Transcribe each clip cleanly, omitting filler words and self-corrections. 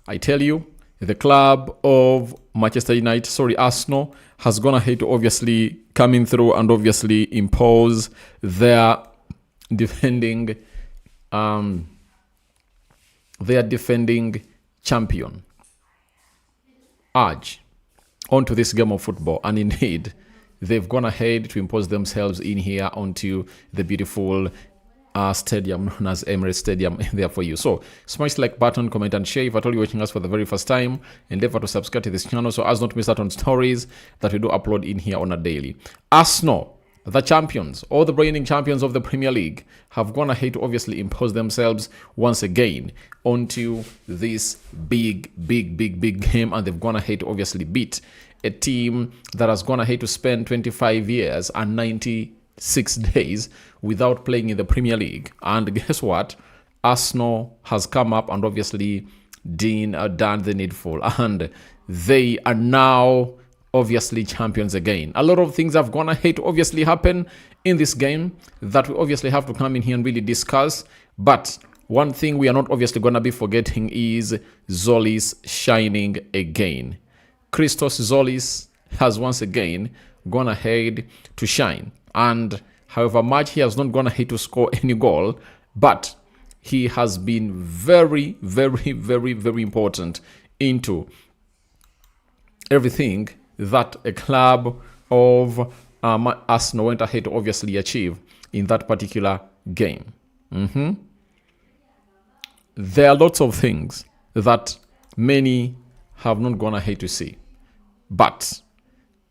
I tell you, the club of Arsenal, has gone ahead to obviously coming through and obviously impose their defending champion urge onto this game of football. And indeed, they've gone ahead to impose themselves in here onto the beautiful stadium known as Emirates Stadium there for you. So smash like button, comment and share. If at all you're watching us for the very first time, endeavor to subscribe to this channel so as not to miss out on stories that we do upload in here on a daily. Arsenal, the champions, all the reigning champions of the Premier League, have gone ahead to obviously impose themselves once again onto this big game, and they've gone ahead to obviously beat a team that has gone ahead to spend 25 years and 96 days without playing in the Premier League. And guess what? Arsenal has come up and obviously done the needful, and they are now obviously champions again. A lot of things have gone ahead to obviously happen in this game that we obviously have to come in here and really discuss. But one thing we are not obviously going to be forgetting is Tzolis shining again. Christos Tzolis has once again gone ahead to shine. And however much he has not gone ahead to score any goal, but he has been very important into everything that a club of Arsenal went ahead to obviously achieve in that particular game. There are lots of things that many have not gone ahead to see, but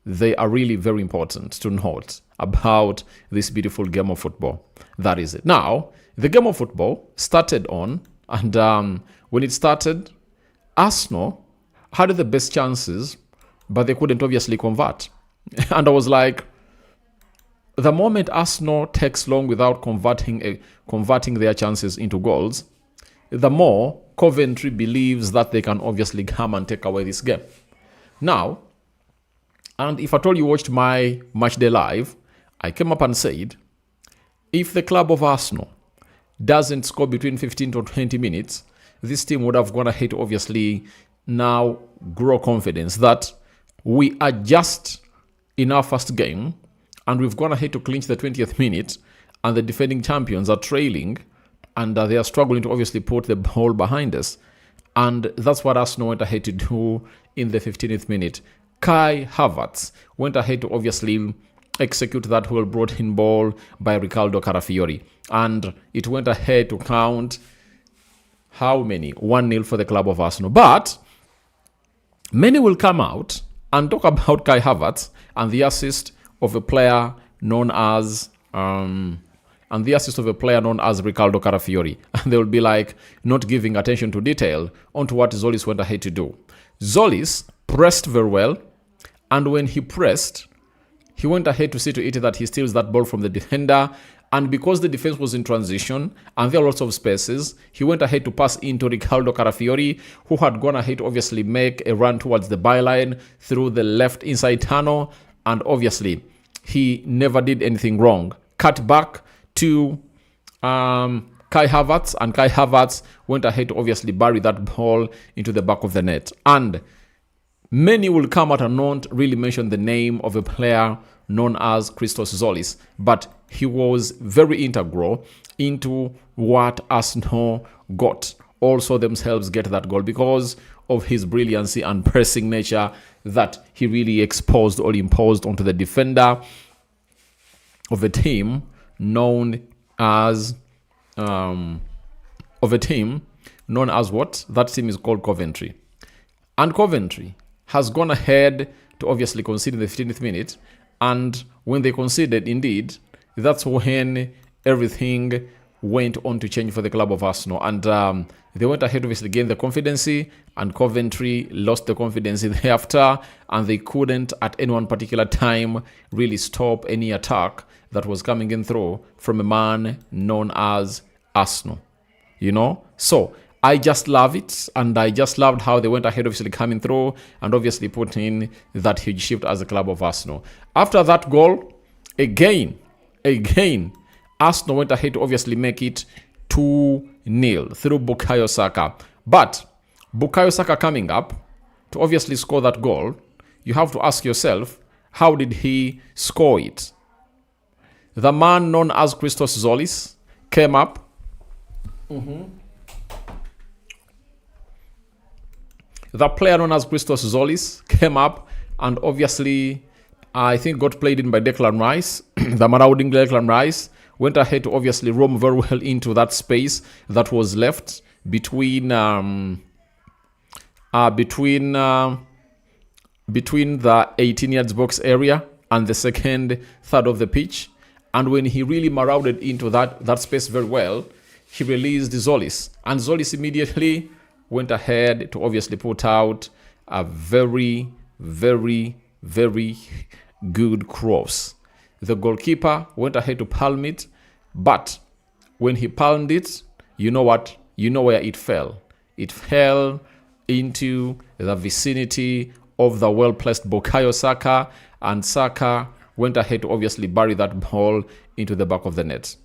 they are really very important to note about this beautiful game of football. That is it. Now, the game of football started on, and when it started, Arsenal had the best chances, but they couldn't obviously convert. And I was like, the moment Arsenal takes long without converting their chances into goals, the more Coventry believes that they can obviously come and take away this game. Now, and if at all you watched my match day live, I came up and said, if the club of Arsenal doesn't score between 15 to 20 minutes, this team would have gone ahead to obviously now grow confidence that we are just in our first game and we've gone ahead to clinch the 20th minute, and the defending champions are trailing and they are struggling to obviously put the ball behind us. And that's what Arsenal went ahead to do in the 15th minute. Kai Havertz went ahead to obviously execute that well brought in ball by Riccardo Carafiori, and it went ahead to count how many? 1-0 for the club of Arsenal. But many will come out and talk about Kai Havertz and the assist of a player known as Riccardo Carafiori, and they will be like not giving attention to detail onto what Tzolis went ahead to do. Tzolis pressed very well, and when he pressed, he went ahead to see to it that he steals that ball from the defender. And because the defense was in transition and there are lots of spaces, he went ahead to pass into Riccardo Carafiori, who had gone ahead to obviously make a run towards the byline through the left inside tunnel. And obviously, he never did anything wrong. Cut back to Kai Havertz, and Kai Havertz went ahead to obviously bury that ball into the back of the net. And many will come out and not really mention the name of a player known as Christos Tzolis, but he was very integral into what Arsenal got. Also themselves get that goal because of his brilliancy and pressing nature that he really exposed or imposed onto the defender of a team known as what? That team is called Coventry. And Coventry has gone ahead to obviously concede in the 15th minute. And when they conceded, indeed, that's when everything went on to change for the club of Arsenal. And they went ahead to obviously gain the confidence, and Coventry lost the confidence thereafter, and they couldn't at any one particular time really stop any attack that was coming in through from a man known as Arsenal. So I just love it, and I just loved how they went ahead obviously coming through and obviously put in that huge shift as a club of Arsenal. After that goal, again, Arsenal went ahead to obviously make it 2-0 through Bukayo Saka. But Bukayo Saka coming up to obviously score that goal, you have to ask yourself, how did he score it? The man known as Christos Tzolis came up. The player known as Christos Tzolis came up and obviously, I think, got played in by Declan Rice. The marauding Declan Rice went ahead to obviously roam very well into that space that was left between the 18 yards box area and the second third of the pitch. And when he really marauded into that space very well, he released Tzolis. And Tzolis immediately went ahead to obviously put out a very, very, very good cross. The goalkeeper went ahead to palm it, but when he palmed it, you know what? You know where it fell. It fell into the vicinity of the well-placed Bukayo Saka, and Saka went ahead to obviously bury that ball into the back of the net.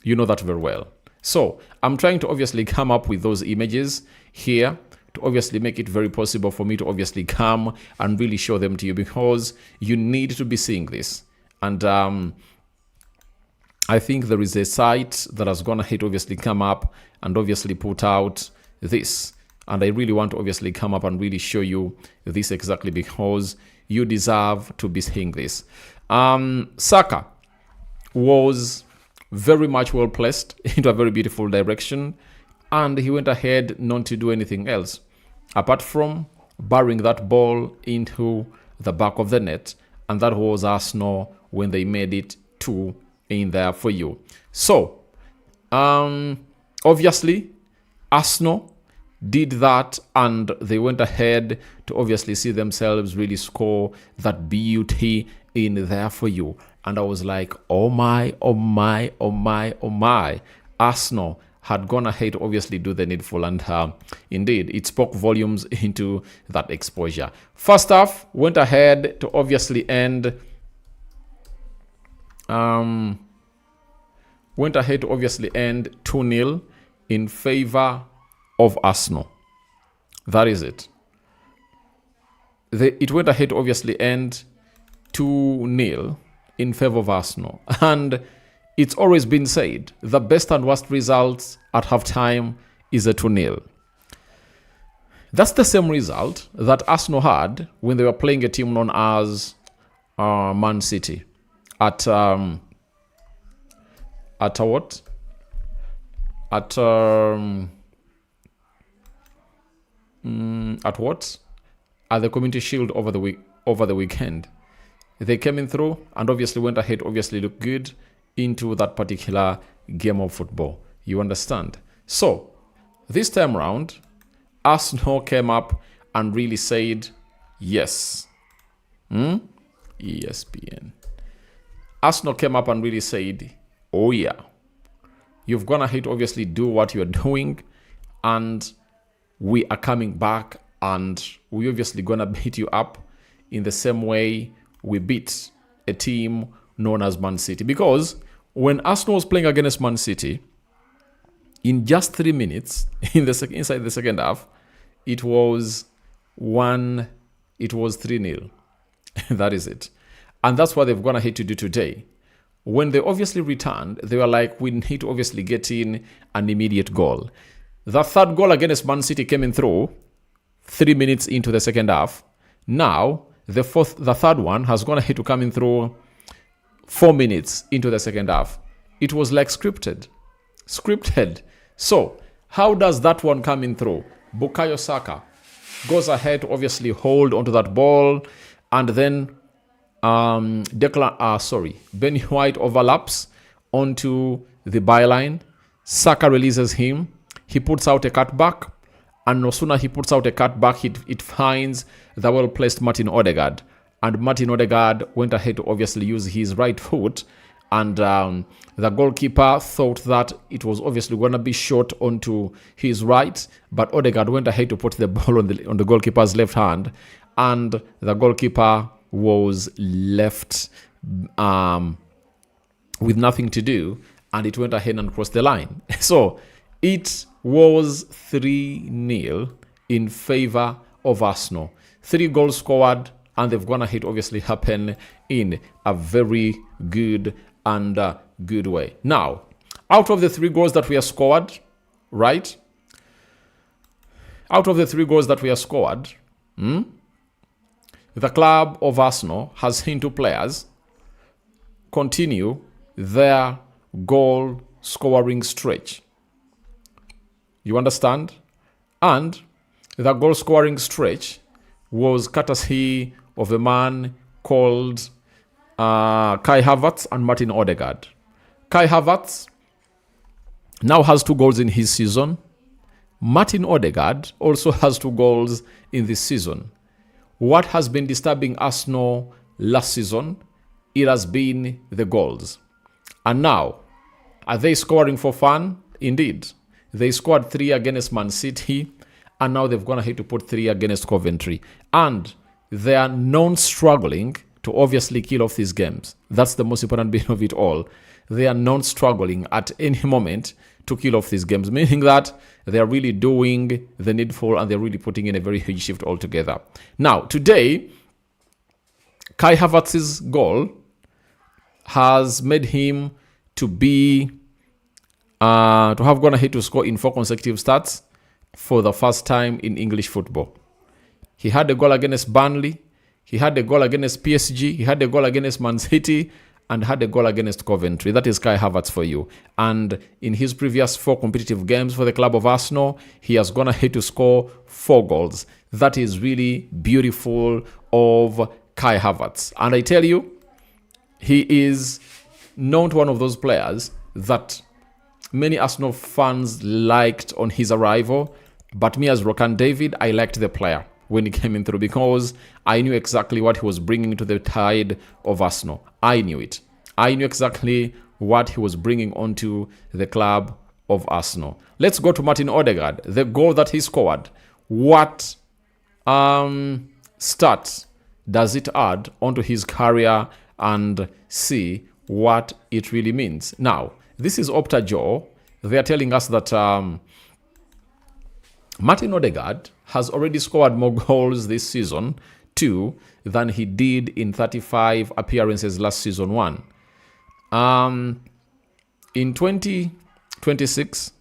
You know that very well. So I'm trying to obviously come up with those images here to obviously make it very possible for me to obviously come and really show them to you, because you need to be seeing this. And I think there is a site that has gone ahead to obviously come up and obviously put out this. And I really want to obviously come up and really show you this exactly, because you deserve to be seeing this. Saka was very much well placed into a very beautiful direction, and he went ahead not to do anything else apart from burying that ball into the back of the net, and that was Arsenal when they made it 2 in there for you. So obviously Arsenal did that, and they went ahead to obviously see themselves really score that beauty in there for you. And I was like, oh my, oh my, oh my, oh my. Arsenal had gone ahead to obviously do the needful, and indeed it spoke volumes into that exposure. First half went ahead to obviously end 2-0 in favor of Arsenal. That is it. It went ahead to obviously end 2-0 in favor of Arsenal. And it's always been said, the best and worst results at halftime is a 2-0. That's the same result that Arsenal had when they were playing a team known as Man City at what? At what? At the Community Shield over the weekend. They came in through and obviously went ahead, obviously looked good into that particular game of football. You understand? So this time round, Arsenal came up and really said, yes. ESPN. Arsenal came up and really said, oh yeah, you've gone ahead to obviously do what you're doing, and we are coming back, and we're obviously gonna beat you up in the same way we beat a team known as Man City. Because when Arsenal was playing against Man City, in just 3 minutes inside the second half, it was 3-0. That is it. And that's what they've gone ahead to do today. When they obviously returned, they were like, we need to obviously get in an immediate goal. The third goal against Man City came in through 3 minutes into the second half. Now, the third one has gone ahead to come in through 4 minutes into the second half. It was like scripted. So, how does that one come in through? Bukayo Saka goes ahead to obviously hold onto that ball, and then Ben White overlaps onto the byline. Saka releases him. He puts out a cutback, and no sooner he puts out a cutback, it finds the well-placed Martin Odegaard. And Martin Odegaard went ahead to obviously use his right foot, and the goalkeeper thought that it was obviously going to be shot onto his right, but Odegaard went ahead to put the ball on the goalkeeper's left hand, and the goalkeeper was left with nothing to do, and it went ahead and crossed the line. So it was 3-0 in favor of Arsenal. 3 goals scored, and they've gone ahead, obviously, happen in a very good and good way. Now, out of the 3 goals that we have scored, right? Out of the 3 goals that we have scored, the club of Arsenal has seen 2 players continue their goal scoring stretch. You understand? And the goal scoring stretch was courtesy of a man called Kai Havertz and Martin Odegaard. Kai Havertz now has 2 goals in his season. Martin Odegaard also has 2 goals in this season. What has been disturbing Arsenal last season? It has been the goals. And now, are they scoring for fun? Indeed. They scored 3 against Man City, and now they've gone ahead to put 3 against Coventry. And they are non-struggling to obviously kill off these games. That's the most important bit of it all. They are non-struggling at any moment to kill off these games, meaning that they are really doing the needful and they're really putting in a very huge shift altogether. Now, today, Kai Havertz's goal has made him to have gone ahead to score in 4 consecutive starts for the first time in English football. He had a goal against Burnley, he had a goal against PSG, he had a goal against Man City, and had a goal against Coventry. That is Kai Havertz for you. And in his previous 4 competitive games for the club of Arsenal, he has gone ahead to score 4 goals. That is really beautiful of Kai Havertz. And I tell you, he is not one of those players that many Arsenal fans liked on his arrival. But me as Rokani David, I liked the player when he came in through because I knew exactly what he was bringing to the tide of Arsenal. I knew it. I knew exactly what he was bringing onto the club of Arsenal. Let's go to Martin Odegaard, the goal that he scored. What stats does it add onto his career and see what it really means? Now, this is Opta Joe. They are telling us that Martin Odegaard has already scored more goals this season 2 than he did in 35 appearances last season 1. In 2026,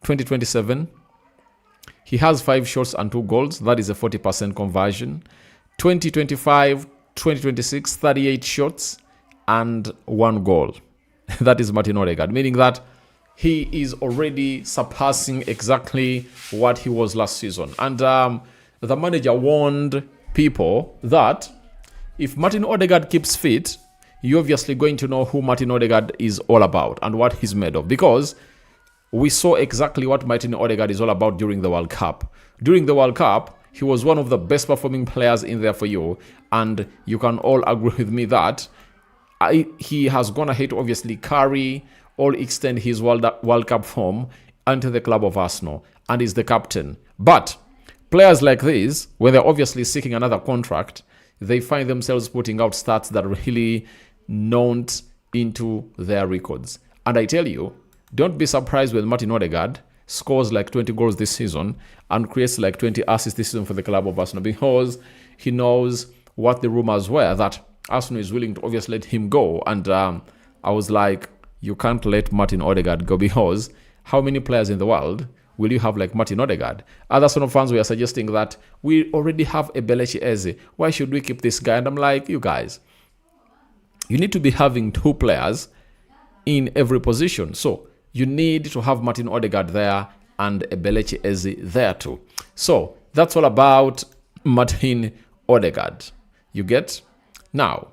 2027, he has 5 shots and 2 goals. That is a 40% conversion. 2025, 2026, 38 shots and 1 goal. That is Martin Odegaard, meaning that he is already surpassing exactly what he was last season. And the manager warned people that if Martin Odegaard keeps fit, you're obviously going to know who Martin Odegaard is all about and what he's made of. Because we saw exactly what Martin Odegaard is all about during the World Cup. During the World Cup, he was one of the best performing players in there for you. And you can all agree with me that he has gone ahead to obviously carry or extend his World Cup form into the club of Arsenal and is the captain. But players like these, when they're obviously seeking another contract, they find themselves putting out stats that really not into their records. And I tell you, don't be surprised when Martin Odegaard scores like 20 goals this season and creates like 20 assists this season for the club of Arsenal, because he knows what the rumors were that Arsenal is willing to obviously let him go. And I was like, you can't let Martin Odegaard go, because how many players in the world will you have like Martin Odegaard? Other Arsenal fans were suggesting that we already have a Belechi Eze. Why should we keep this guy? And I'm like, you guys, you need to be having 2 players in every position. So you need to have Martin Odegaard there and a Belechi Eze there too. So that's all about Martin Odegaard. You get? Now,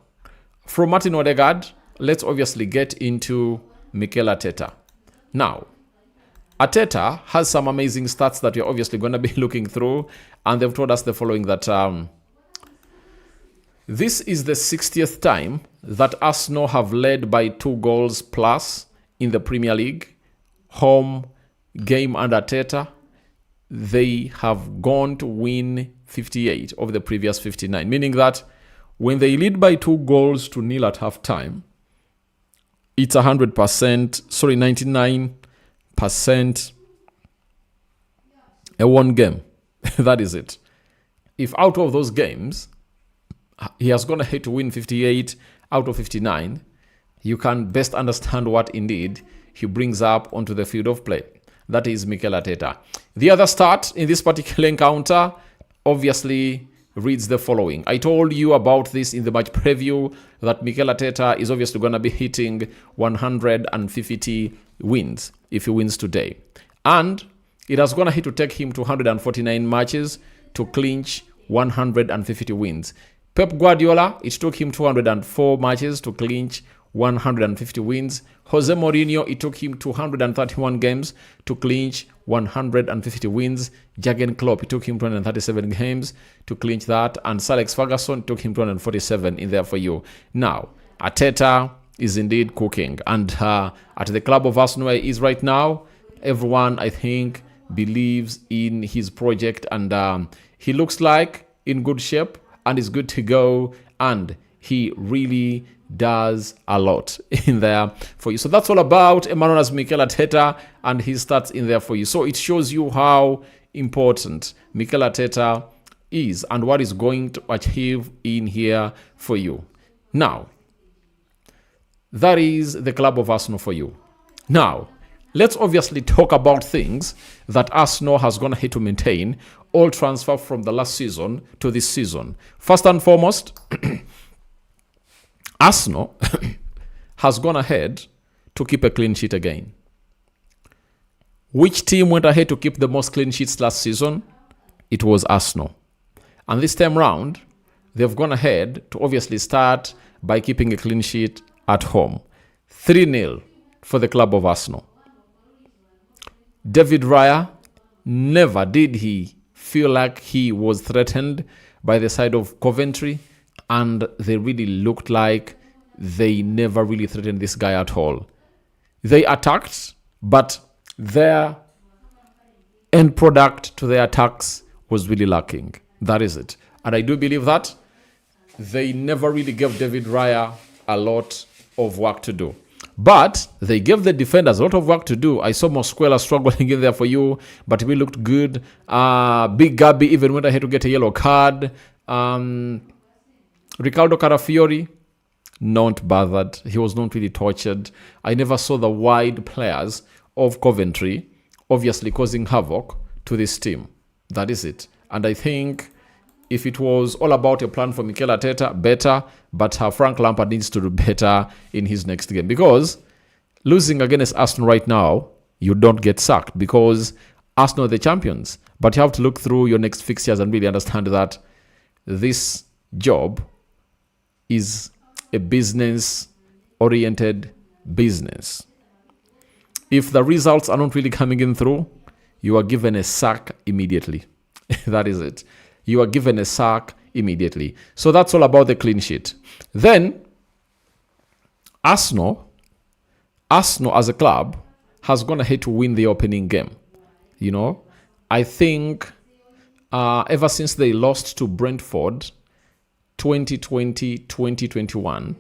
from Martin Odegaard, let's obviously get into Mikel Arteta. Now, Arteta has some amazing stats that we're obviously going to be looking through, and they've told us the following, that this is the 60th time that Arsenal have led by 2 goals plus in the Premier League. Home game under Arteta, they have gone to win 58 of the previous 59, meaning that when they lead by 2 goals to nil at half time, it's 99% a one game. That is it. If out of those games, he has gone ahead to win 58 out of 59, you can best understand what indeed he brings up onto the field of play. That is Mikel Arteta. The other start in this particular encounter obviously reads the following. I told you about this in the match preview that Mikel Arteta is obviously going to be hitting 150 wins if he wins today. And it has gone ahead to take him to 149 matches to clinch 150 wins. Pep Guardiola, it took him 204 matches to clinch 150 wins. Jose Mourinho, it took him 231 games to clinch 150 wins. Jurgen Klopp, it took him 237 games to clinch that. And Sir Alex Ferguson took him 247 in there for you. Now, Arteta is indeed cooking. And at the club of Arsenal where he is right now, everyone, I think, believes in his project. And he looks like in good shape and is good to go. And he really does a lot in there for you. So that's all about Emmanuel Mikel Arteta and his stats in there for you. So it shows you how important Mikel Arteta is and what he's going to achieve in here for you. Now, that is the club of Arsenal for you. Now, let's obviously talk about things that Arsenal has gone ahead to maintain all transfer from the last season to this season. First and foremost, Arsenal has gone ahead to keep a clean sheet again. Which team went ahead to keep the most clean sheets last season? It was Arsenal. And this time round, they've gone ahead to obviously start by keeping a clean sheet at home. 3-0 for the club of Arsenal. David Raya, never did he feel like he was threatened by the side of Coventry. And they really looked like they never really threatened this guy at all. They attacked, but their end product to their attacks was really lacking. That is it. And I do believe that they never really gave David Raya a lot of work to do. But they gave the defenders a lot of work to do. I saw Mosquera struggling in there for you, but we looked good. Big Gabi even went ahead to get a yellow card. Ricardo Carafiori, not bothered. He was not really tortured. I never saw the wide players of Coventry obviously causing havoc to this team. That is it. And I think if it was all about a plan for Mikel Arteta, better. But Frank Lampard needs to do better in his next game. Because losing against Arsenal right now, you don't get sacked. Because Arsenal are the champions. But you have to look through your next fixtures and really understand that this job is a business-oriented business. If the results are not really coming in through, you are given a sack immediately. That is it. You are given a sack immediately. So that's all about the clean sheet. Then, Arsenal as a club has gone ahead to win the opening game. You know, I think ever since they lost to Brentford 2020-2021,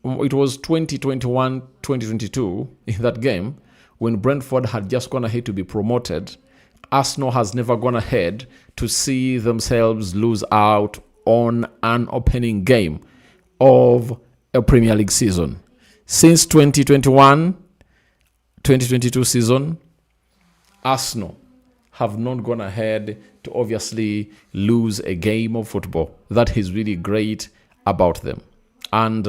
it was 2021-2022 in that game when Brentford had just gone ahead to be promoted. Arsenal has never gone ahead to see themselves lose out on an opening game of a Premier League season. Since 2021-2022 season, Arsenal have not gone ahead to obviously lose a game of football. That is really great about them. And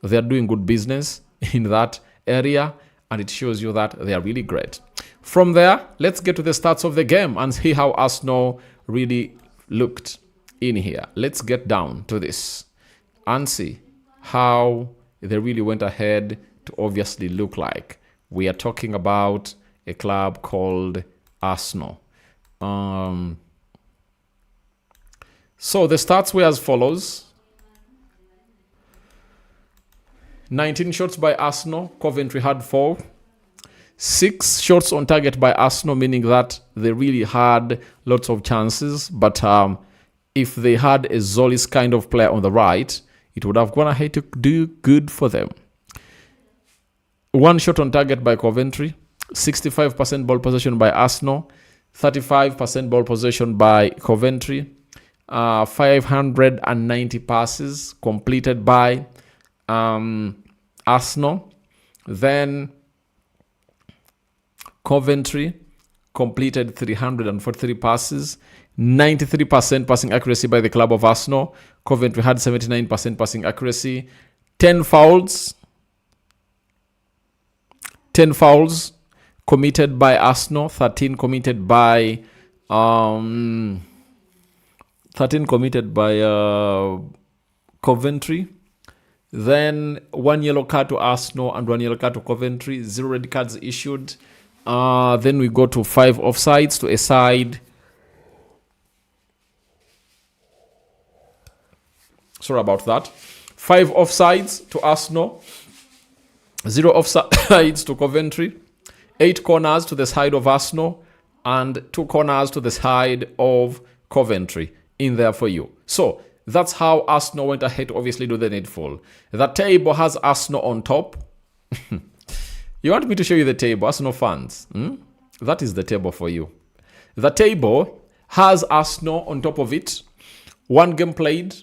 they're doing good business in that area, and it shows you that they are really great. From there, let's get to the stats of the game and see how Arsenal really looked in here. Let's get down to this and see how they really went ahead to obviously look like. We are talking about a club called Arsenal. So the stats were as follows. 19 shots by Arsenal. Coventry had 4. 6 shots on target by Arsenal, meaning that they really had lots of chances. But if they had a Tzolis kind of player on the right, it would have gone ahead to do good for them. 1 shot on target by Coventry. 65% ball possession by Arsenal, 35% ball possession by Coventry, 590 passes completed by Arsenal. Then Coventry completed 343 passes, 93% passing accuracy by the club of Arsenal. Coventry had 79% passing accuracy. 10 fouls committed by Arsenal, 13 committed by Coventry. Then 1 yellow card to Arsenal and 1 yellow card to Coventry. 0 red cards issued. Then we go to 5 offsides to a side. Sorry about that. 5 offsides to Arsenal. 0 offsides to Coventry. 8 corners to the side of Arsenal. And 2 corners to the side of Coventry in there for you. So that's how Arsenal went ahead to obviously do the needful. The table has Arsenal on top. You want me to show you the table, Arsenal fans? That is the table for you. The table has Arsenal on top of it. 1 game played,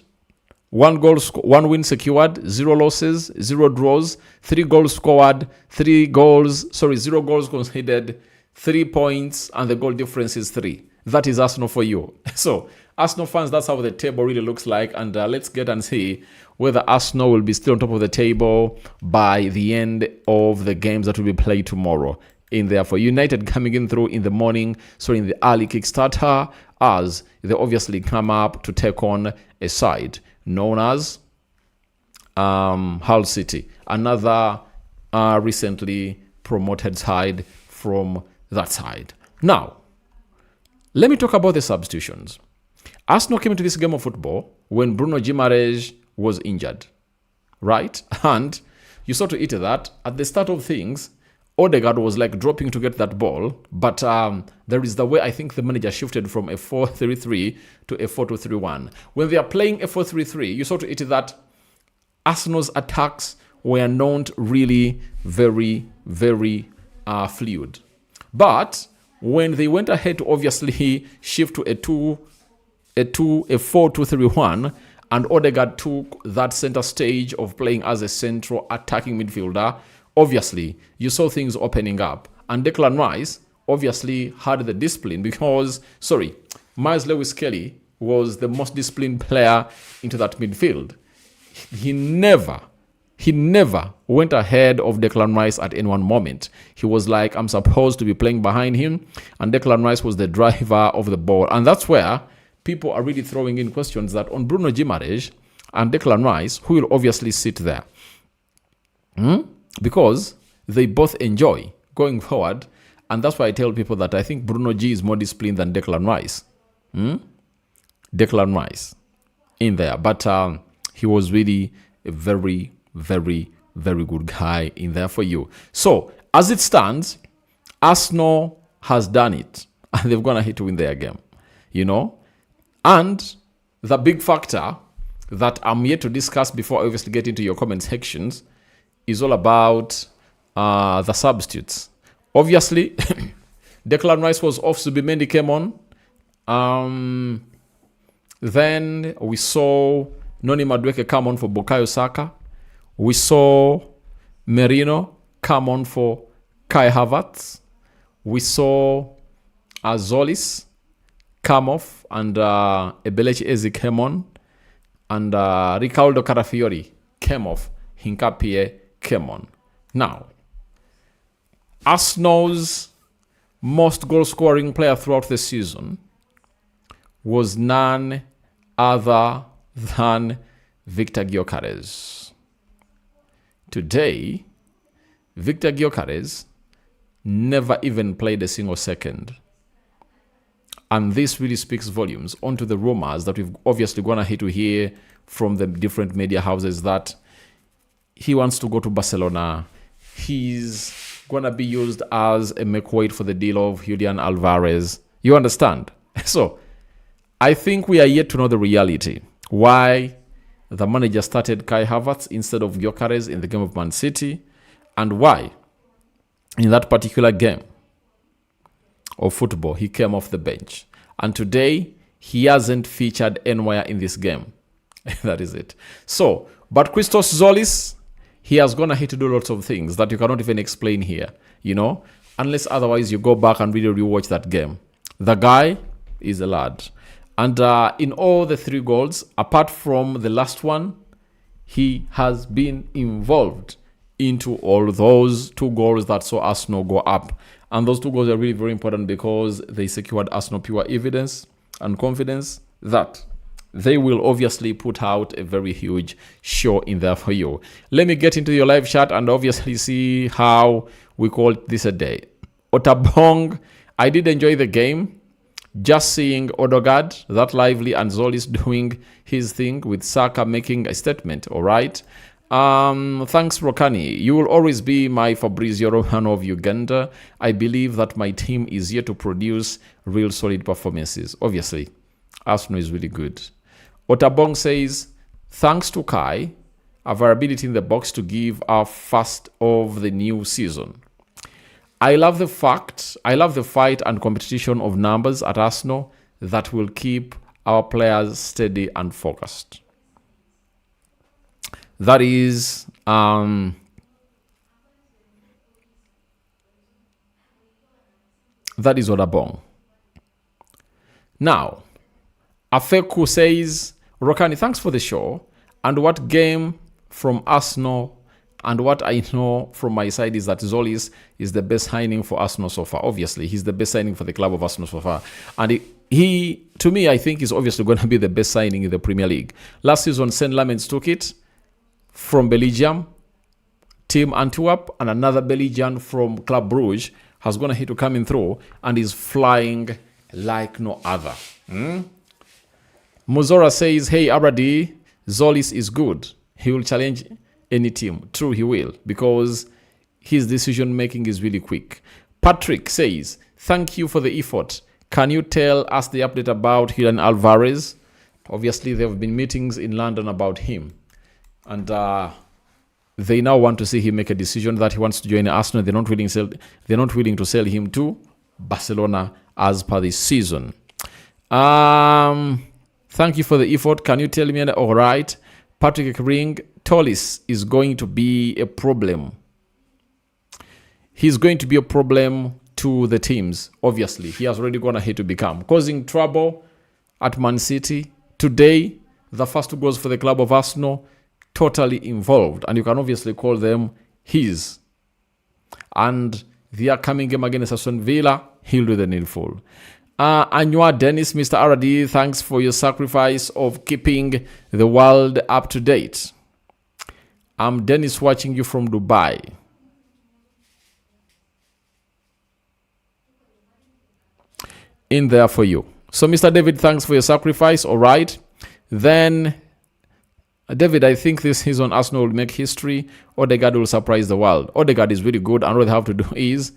1 win secured, 0 losses, 0 draws, 3 goals scored, 0 goals conceded, 3 points, and the goal difference is 3. That is Arsenal for you. So, Arsenal fans, that's how the table really looks like. And let's get and see whether Arsenal will be still on top of the table by the end of the games that will be played tomorrow. In there for United coming in through in the morning, in the early Kickstarter, as they obviously come up to take on a side known as Hull City, another recently promoted side from that side. Now, let me talk about the substitutions. Arsenal came into this game of football when Bruno Guimaraes was injured, right? And you saw to it that at the start of things, Odegaard was like dropping to get that ball, but there is the way I think the manager shifted from a 4-3-3 to a 4-2-3-1. When they are playing a 4-3-3, you saw to it that Arsenal's attacks were not really very, very fluid. But when they went ahead to obviously shift to a 4-2-3-1, and Odegaard took that center stage of playing as a central attacking midfielder, obviously you saw things opening up. And Declan Rice obviously had the discipline because, Miles Lewis-Kelly was the most disciplined player into that midfield. He never went ahead of Declan Rice at any one moment. He was like, I'm supposed to be playing behind him, and Declan Rice was the driver of the ball. And that's where people are really throwing in questions that on Bruno Guimaraes and Declan Rice, who will obviously sit there. Because they both enjoy going forward. And that's why I tell people that I think Bruno G is more disciplined than Declan Rice. Declan Rice in there. But he was really a very, very, very good guy in there for you. So, as it stands, Arsenal has done it. And they've gone ahead to win their game. And the big factor that I'm yet to discuss before I obviously get into your comment sections is all about the substitutes. Obviously, Declan Rice was off, Zubimendi came on. Then we saw Noni Madueke come on for Bukayo Saka. We saw Merino come on for Kai Havertz. We saw Tzolis come off and Ebelechi Eze came on. And Riccardo Carafiori came off. Hinkapie came on. Now, Arsenal's most goal-scoring player throughout the season was none other than Victor Gyökeres. Today, Victor Gyökeres never even played a single second. And this really speaks volumes onto the rumors that we've obviously gone ahead to hear from the different media houses that he wants to go to Barcelona. He's going to be used as a make-weight for the deal of Julian Alvarez. You understand? So, I think we are yet to know the reality. Why the manager started Kai Havertz instead of Gyökeres in the game of Man City. And why in that particular game of football, he came off the bench. And today, he hasn't featured anywhere in this game. That is it. So, but Christos Tzolis, he has gone ahead to do lots of things that you cannot even explain here, you know, unless otherwise you go back and really rewatch that game. The guy is a lad. And in all the 3 goals, apart from the last one, he has been involved into all those 2 goals that saw Arsenal go up. And those 2 goals are really very important because they secured Arsenal pure evidence and confidence that they will obviously put out a very huge show in there for you. Let me get into your live chat and obviously see how we call this a day. Otabong, I did enjoy the game. Just seeing Odegaard that lively and Tzolis doing his thing with Saka making a statement. All right. Thanks, Rokani. You will always be my Fabrizio Romano of Uganda. I believe that my team is here to produce real solid performances. Obviously, Arsenal is really good. Otabong says, thanks to Kai, availability in the box to give our first of the new season. I love the fight and competition of numbers at Arsenal that will keep our players steady and focused. That is Otabong. Now, Afeku says, Rokani, thanks for the show. And what game from Arsenal? And what I know from my side is that Tzolis is the best signing for Arsenal so far. Obviously, he's the best signing for the club of Arsenal so far. And he to me, I think, is obviously going to be the best signing in the Premier League. Last season, St. Lamens took it from Belgium, Team Antwerp, and another Belgian from Club Brugge has gone ahead to coming through and is flying like no other. Muzora says, hey, Abradi, Tzolis is good. He will challenge any team. True, he will, because his decision making is really quick. Patrick says, thank you for the effort. Can you tell us the update about Julian Alvarez? Obviously, there have been meetings in London about him. And they now want to see him make a decision that he wants to join Arsenal. They're not willing to sell him to Barcelona as per this season. Thank you for the effort. Can you tell me? All right. Patrick Ring, Tzolis is going to be a problem. He's going to be a problem to the teams. Obviously, he has already gone ahead to become causing trouble at Man City. Today, the first 2 goals for the club of Arsenal, totally involved. And you can obviously call them his. And the upcoming game against Aston Villa, he'll do the needful. Anua Dennis, Mr. RD, thanks for your sacrifice of keeping the world up to date. I'm Dennis watching you from Dubai. In there for you. So, Mr. David, thanks for your sacrifice. All right. Then, David, I think this season Arsenal will make history. Odegaard will surprise the world. Odegaard is really good, and what they have to do is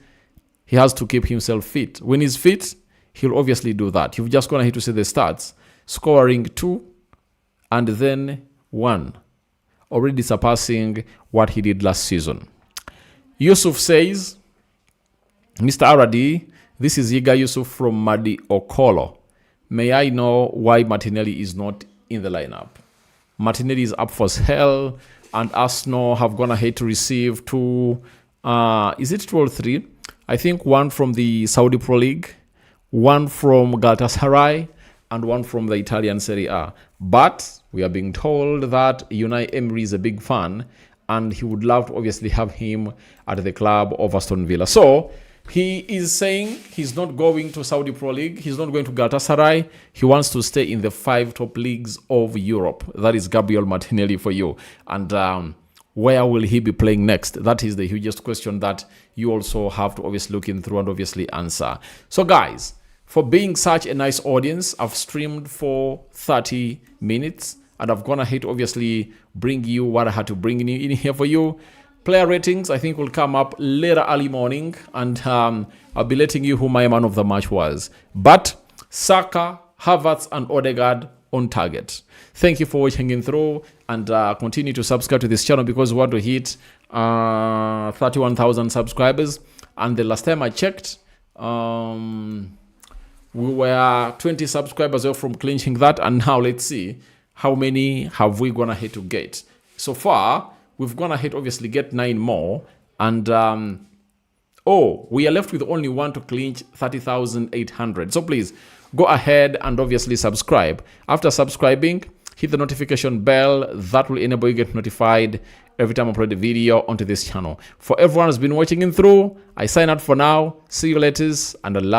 he has to keep himself fit. When he's fit, he'll obviously do that. You've just gone ahead to see the stats. Scoring 2 and then 1. Already surpassing what he did last season. Yusuf says, Mr. Aradi, this is Yiga Yusuf from Madi Okolo. May I know why Martinelli is not in the lineup? Martinelli is up for sale, and Arsenal have gone ahead to receive 2, is it 2 or 3? I think 1 from the Saudi Pro League, 1 from Galatasaray, and 1 from the Italian Serie A. But we are being told that Unai Emery is a big fan, and he would love to obviously have him at the club of Aston Villa. So he is saying he's not going to Saudi Pro League. He's not going to Galatasaray. He wants to stay in the 5 top leagues of Europe. That is Gabriel Martinelli for you. And where will he be playing next? That is the hugest question that you also have to obviously look in through and obviously answer. So guys, for being such a nice audience, I've streamed for 30 minutes and I've gone ahead to obviously bring you what I had to bring in here for you. Player ratings, I think, will come up later early morning, and I'll be letting you who my man of the match was. But Saka, Havertz, and Odegaard on target. Thank you for watching in through, and continue to subscribe to this channel because we want to hit 31,000 subscribers. And the last time I checked, we were 20 subscribers away from clinching that. And now let's see how many have we gone ahead to get. So far, we've gone ahead, obviously, get 9 more. And, we are left with only one to clinch 30,800. So please go ahead and obviously subscribe. After subscribing, hit the notification bell. That will enable you to get notified every time I upload a video onto this channel. For everyone who's been watching in through, I sign out for now. See you later, and Allah.